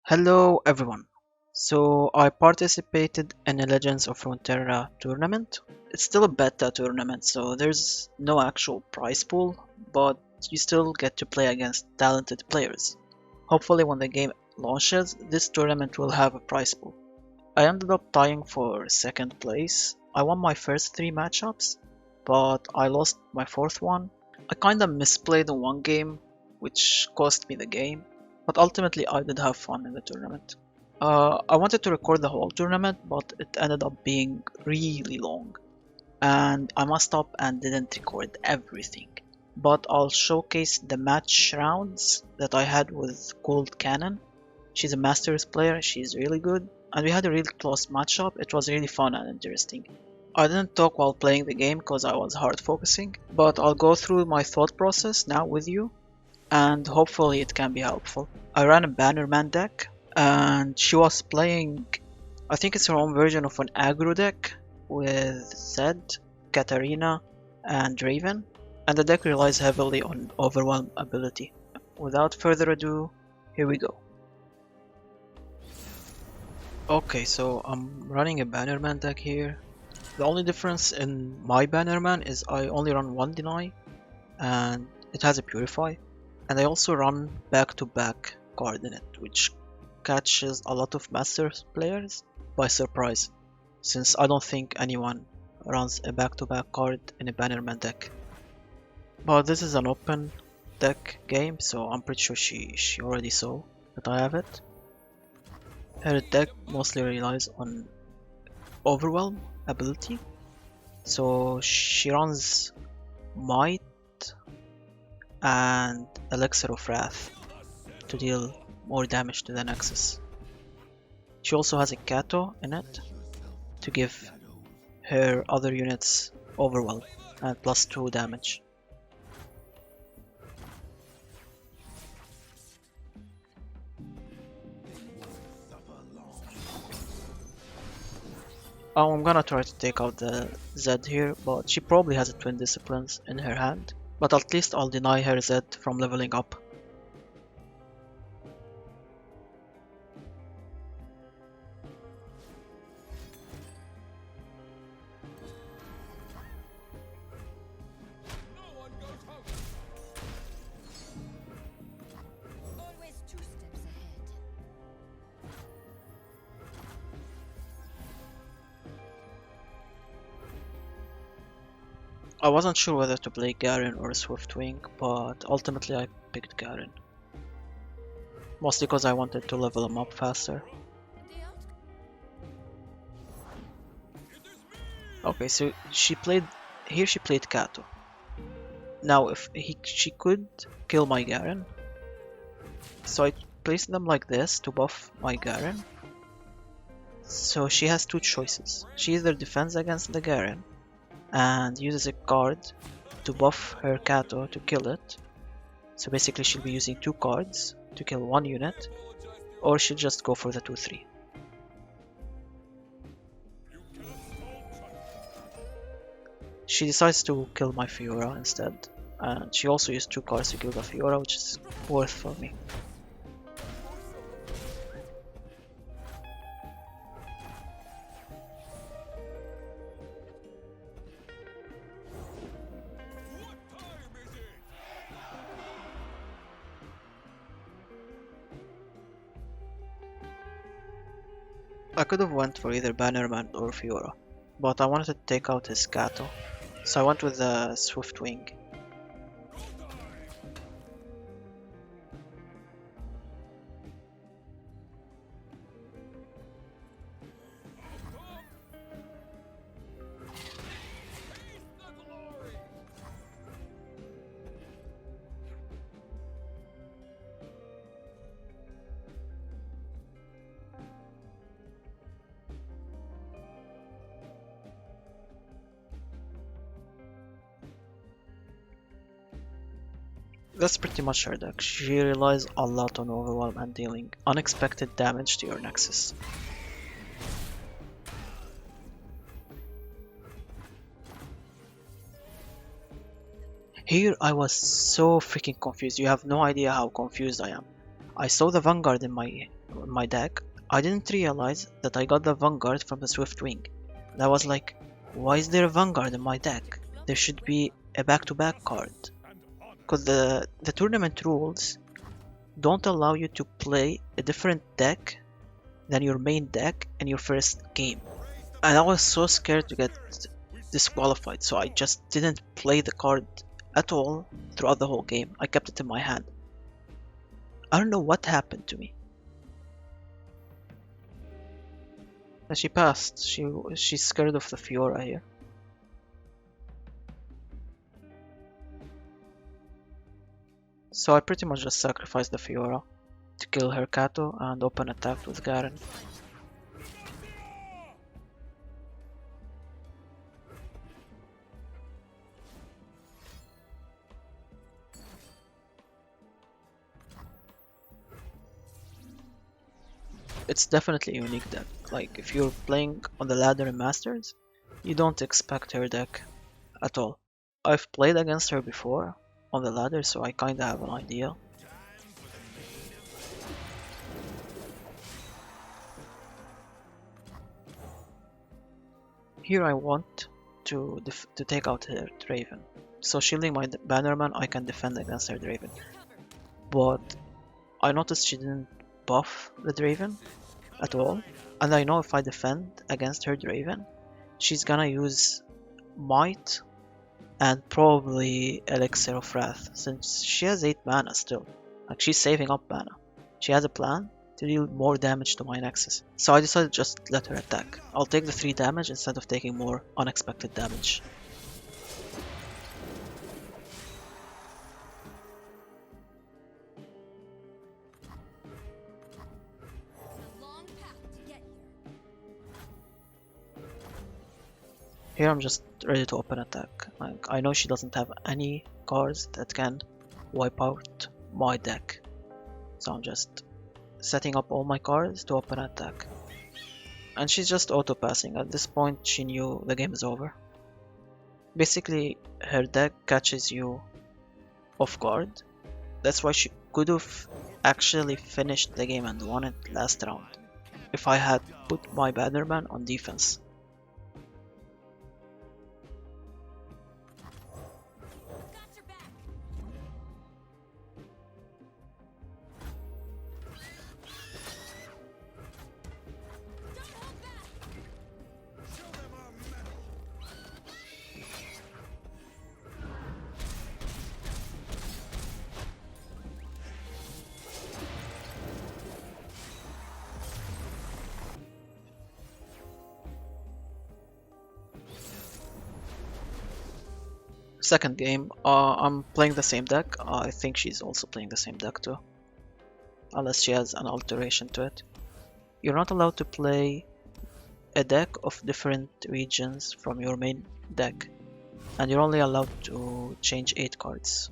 Hello everyone. So I participated in a Legends of Runeterra tournament. It's still a beta tournament, so there's no actual prize pool, but you still get to play against talented players. Hopefully when the game launches, this tournament will have a prize pool. I ended up tying for second place. I won my first three matchups, but I lost my fourth one. I kinda misplayed in one game, which cost me the game, but ultimately I did have fun in the tournament. I wanted to record the whole tournament, but it ended up being really long, and I messed up and didn't record everything. But I'll showcase the match rounds that I had with Gold Cannon. She's a Masters player, she's really good, and we had a really close matchup. It was really fun and interesting. I didn't talk while playing the game because I was hard focusing, but I'll go through my thought process now with you, and hopefully it can be helpful. I ran a Bannerman deck, and she was playing, I think it's her own version of an aggro deck with Zed, Katarina, and Raven, and the deck relies heavily on Overwhelm ability. Without further ado, here we go. Okay, so I'm running a Bannerman deck here. The only difference in my Bannerman is I only run one Deny, and it has a Purify, and I also run back-to-back card in it, which catches a lot of Masters players by surprise, since I don't think anyone runs a back-to-back card in a Bannerman deck. But this is an open deck game, so I'm pretty sure she already saw that I have it. Her deck mostly relies on Overwhelm ability, so she runs Might and Elixir of Wrath to deal more damage to the Nexus. She also has a Kato in it to give her other units Overwhelm and +2 damage. I'm gonna try to take out the Zed here, but she probably has a Twin Disciplines in her hand. But at least I'll deny her Zed from leveling up. Always two steps ahead. I wasn't sure whether to play Garen or Swiftwing, but ultimately I picked Garen. Mostly because I wanted to level him up faster. The outcome. Okay, so she played Kato. Now if she could kill my Garen, so I placed them like this to buff my Garen. So she has two choices. She either defends against the Garen and uses a card to buff her Kato to kill it. So basically she'll be using two cards to kill one unit, or she'll just go for the 2-3. She decides to kill my Fiora instead, and she also used two cards to kill the Fiora, which is worth for me. I could have went for either Bannerman or Fiora, but I wanted to take out his Kato, so I went with the Swiftwing. That's pretty much her deck. She relies a lot on Overwhelm and dealing unexpected damage to your Nexus. Here I was so freaking confused. You have no idea how confused I am. I saw the Vanguard in my my deck, I didn't realize that I got the Vanguard from the Swift Wing. And I was like, why is there a Vanguard in my deck? There should be a back-to-back card. Because the tournament rules don't allow you to play a different deck than your main deck in your first game. And I was so scared to get disqualified, so I just didn't play the card at all throughout the whole game. I kept it in my hand. I don't know what happened to me. And she passed. She's scared of the Fiora here. So I pretty much just sacrificed the Fiora to kill her Kato and open attack with Garen. It's definitely a unique deck. Like, if you're playing on the ladder in Masters, you don't expect her deck at all. I've played against her before on the ladder, so I kinda have an idea. Here I want to take out her Draven. So shielding my Bannerman, I can defend against her Draven. But I noticed she didn't buff the Draven at all. And I know if I defend against her Draven, she's gonna use Might and probably Elixir of Wrath, since she has 8 mana still. Like, she's saving up mana. She has a plan to deal more damage to my Nexus. So I decided just let her attack. I'll take the 3 damage instead of taking more unexpected damage. A long path to get here. Here I'm just ready to open attack. Like, I know she doesn't have any cards that can wipe out my deck. So I'm just setting up all my cards to open attack. And she's just auto-passing. At this point she knew the game is over. Basically her deck catches you off guard. That's why she could have actually finished the game and won it last round if I had put my Bannerman on defense. Got your back. Don't hold back. Second game, I'm playing the same deck. I think she's also playing the same deck too, unless she has an alteration to it. You're not allowed to play a deck of different regions from your main deck, and you're only allowed to change 8 cards.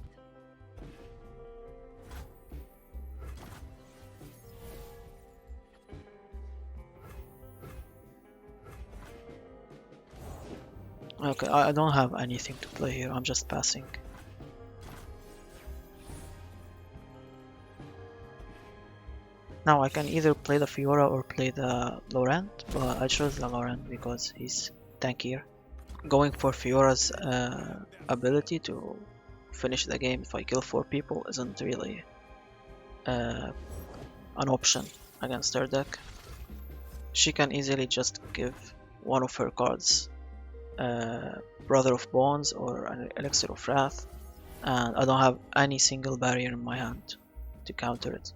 Okay, I don't have anything to play here, I'm just passing. Now I can either play the Fiora or play the Laurent, but I chose the Laurent because he's tankier. Going for Fiora's ability to finish the game if I kill 4 people isn't really an option against her deck. She can easily just give one of her cards, Brother of Bones or an Elixir of Wrath, and I don't have any single barrier in my hand to counter it.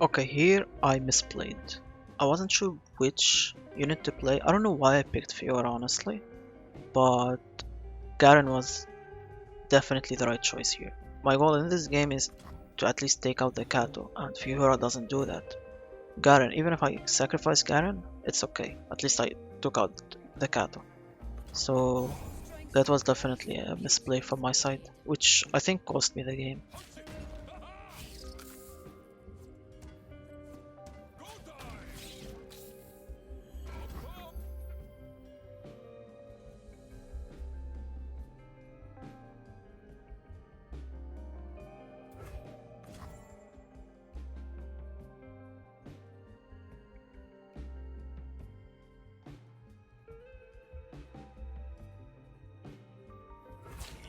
Okay, here I misplayed. I wasn't sure which unit to play. I don't know why I picked Fiora honestly, but Garen was definitely the right choice here. My goal in this game is to at least take out the Kato, and Fiora doesn't do that. Garen, even if I sacrifice Garen, it's okay. At least I took out the Kato. So that was definitely a misplay from my side, which I think cost me the game.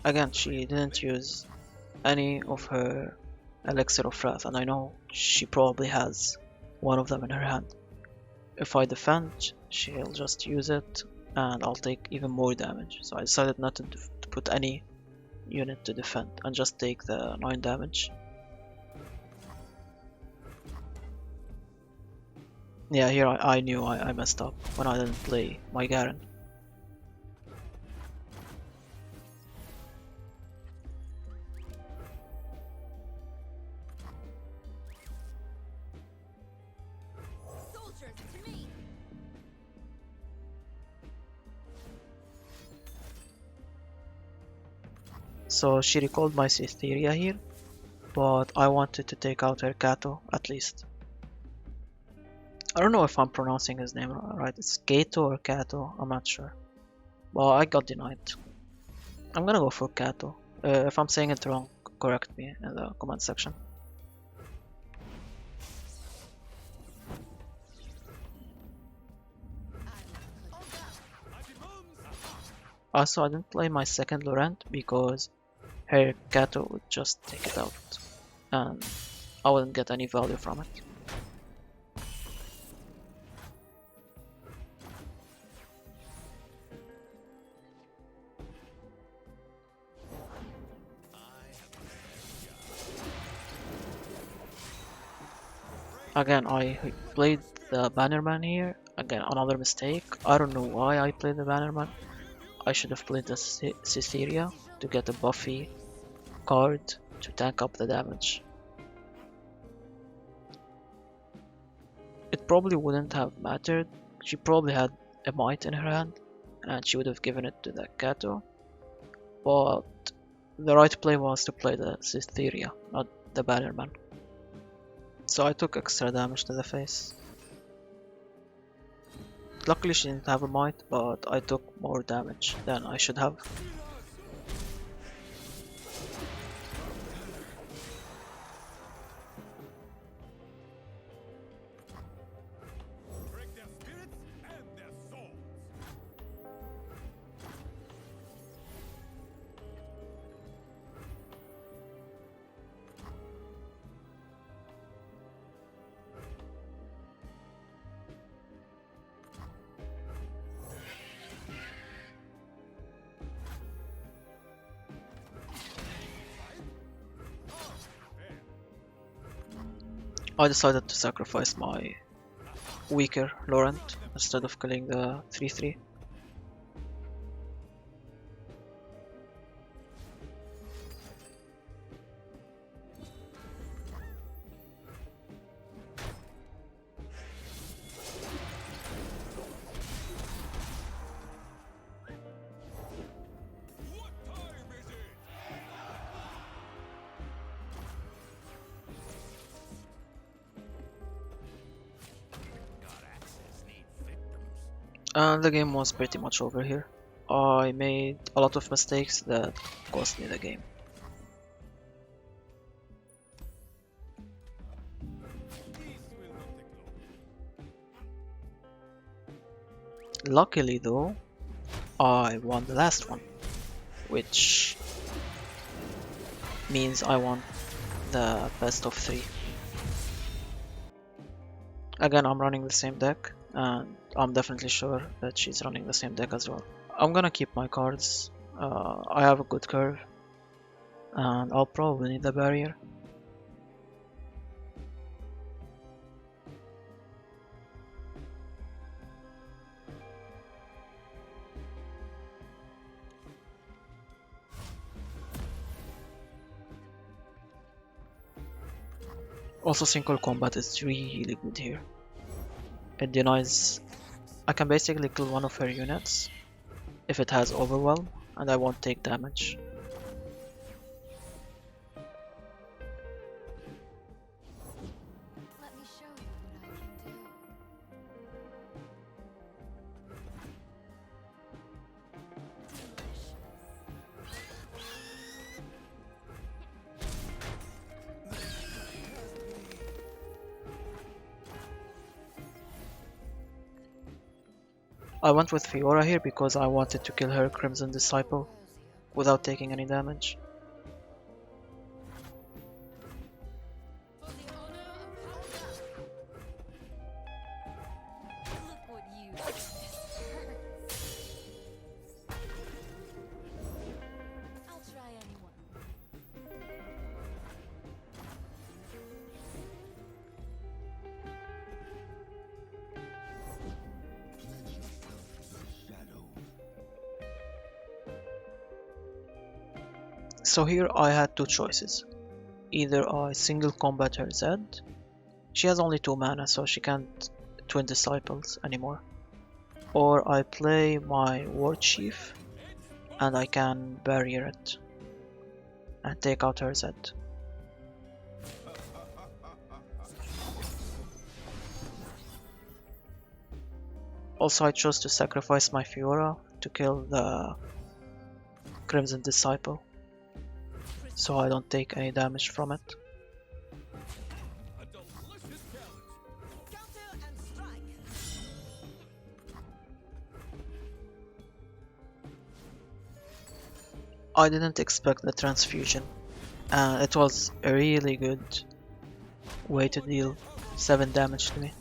Again, she didn't use any of her Elixir of Wrath, and I know she probably has one of them in her hand. If I defend, she'll just use it, and I'll take even more damage. So I decided not to put any unit to defend, and just take the 9 damage. Yeah, here I knew I messed up when I didn't play my Garen. Soldiers, to me! So she recalled my Cytheria here, but I wanted to take out her Kato at least. I don't know if I'm pronouncing his name right. It's Kato or Kato, I'm not sure. Well, I got denied. I'm gonna go for Kato. If I'm saying it wrong, correct me in the comment section. Also, I didn't play my second Laurent because her Kato would just take it out, and I wouldn't get any value from it. Again, I played the Bannerman here. Again, another mistake. I don't know why I played the Bannerman. I should have played the Cytheria to get a buffy card to tank up the damage. It probably wouldn't have mattered. She probably had a Might in her hand, and she would have given it to the Kato. But the right play was to play the Cytheria, not the Bannerman. So I took extra damage to the face. Luckily she didn't have a Might, but I took more damage than I should have. I decided to sacrifice my weaker Laurent instead of killing the 3-3. And the game was pretty much over here. I made a lot of mistakes that cost me the game. Luckily though, I won the last one, which means I won the best of 3. Again, I'm running the same deck, and I'm definitely sure that she's running the same deck as well. I'm gonna keep my cards. I have a good curve, and I'll probably need the barrier. Also, single combat is really good here. It denies. I can basically kill one of her units if it has overwhelm, and I won't take damage. Let me show you what I can do. Delicious. I went with Fiora here because I wanted to kill her Crimson Disciple without taking any damage. For the honor of Hellcat. Look what you did. This hurts. I'll try anyone. So here I had two choices. Either I single combat her Zed. She has only 2 mana, so she can't Twin Disciples anymore. Or I play my War Chief and I can barrier it and take out her Zed. Also, I chose to sacrifice my Fiora to kill the Crimson Disciple, so I don't take any damage from it. A delicious challenge. Counter and strike. I didn't expect the transfusion, and it was a really good way to deal 7 damage to me.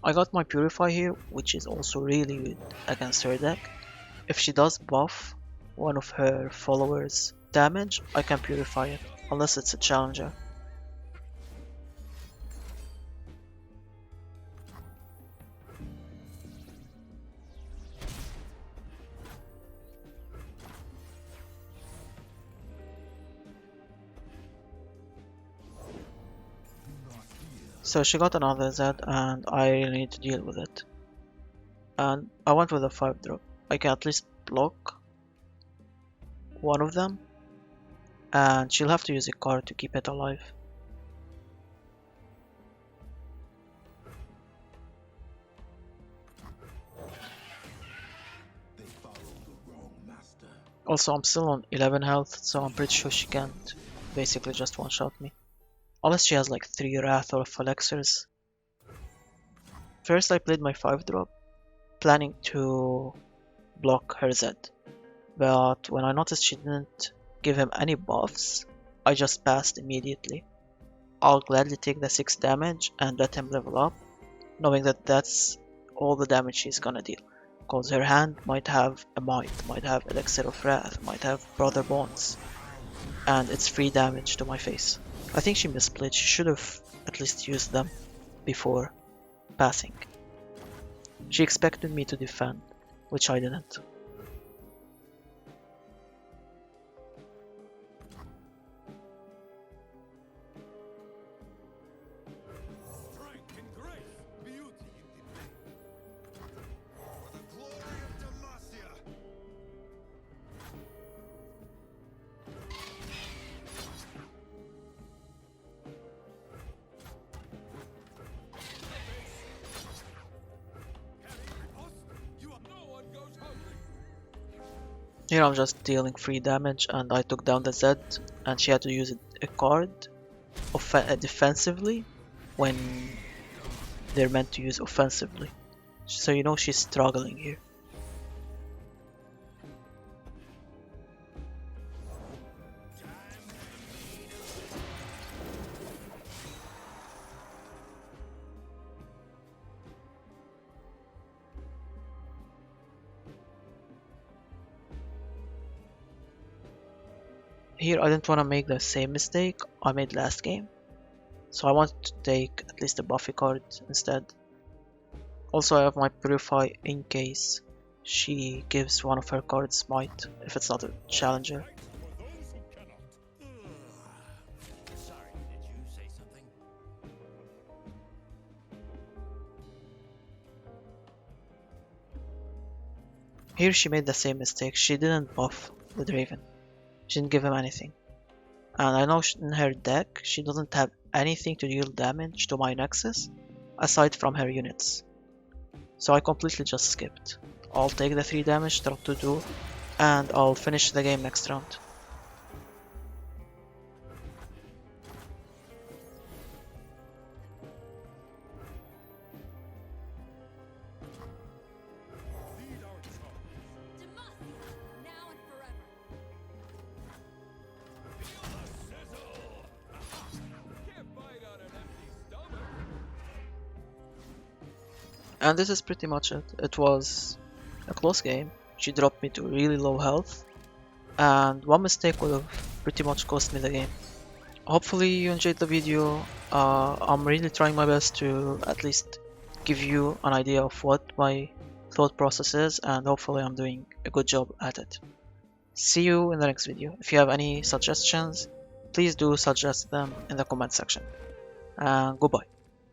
I got my Purify here, which is also really good against her deck. If she does buff one of her followers' damage, I can Purify it, unless it's a challenger. So she got another Z and I really need to deal with it. And I went with a 5-drop. I can at least block one of them, and she'll have to use a card to keep it alive. Also, I'm still on 11 health, so I'm pretty sure she can't basically just one-shot me. Unless she has like 3 Wrath or Elixirs. First I played my 5-drop, planning to block her Z. But when I noticed she didn't give him any buffs, I just passed immediately. I'll gladly take the 6 damage and let him level up, knowing that that's all the damage she's gonna deal. Cause her hand might have a Might, might have Elixir of Wrath, might have Brother Bones, and it's free damage to my face. I think she misplayed, she should have at least used them before passing. She expected me to defend, which I didn't. Strength and grace. Beauty in debate. For the glory of Demacia. No one goes hungry. Here I'm just dealing free damage and I took down the Z and she had to use a card defensively when they're meant to use offensively. So you know she's struggling here. Here I didn't want to make the same mistake I made last game, so I wanted to take at least a Buffy card instead. Also I have my Purify in case she gives one of her cards might if it's not a challenger. Fight for those who cannot. Sorry, did you say something? Here she made the same mistake. She didn't buff the Draven. She didn't give him anything. And I know in her deck she doesn't have anything to deal damage to my Nexus aside from her units. So I completely just skipped. I'll take the 3 damage, drop to 2, and I'll finish the game next round. Lead our charge. Demacia, now and forever. Feel the sizzle. Can't bite on an empty stomach. And this is pretty much it. It was a close game. She dropped me to really low health, and one mistake would have pretty much cost me the game. Hopefully you enjoyed the video. I'm really trying my best to at least give you an idea of what my thought process is, and hopefully I'm doing a good job at it. See you in the next video. If you have any suggestions, please do suggest them in the comment section. And goodbye.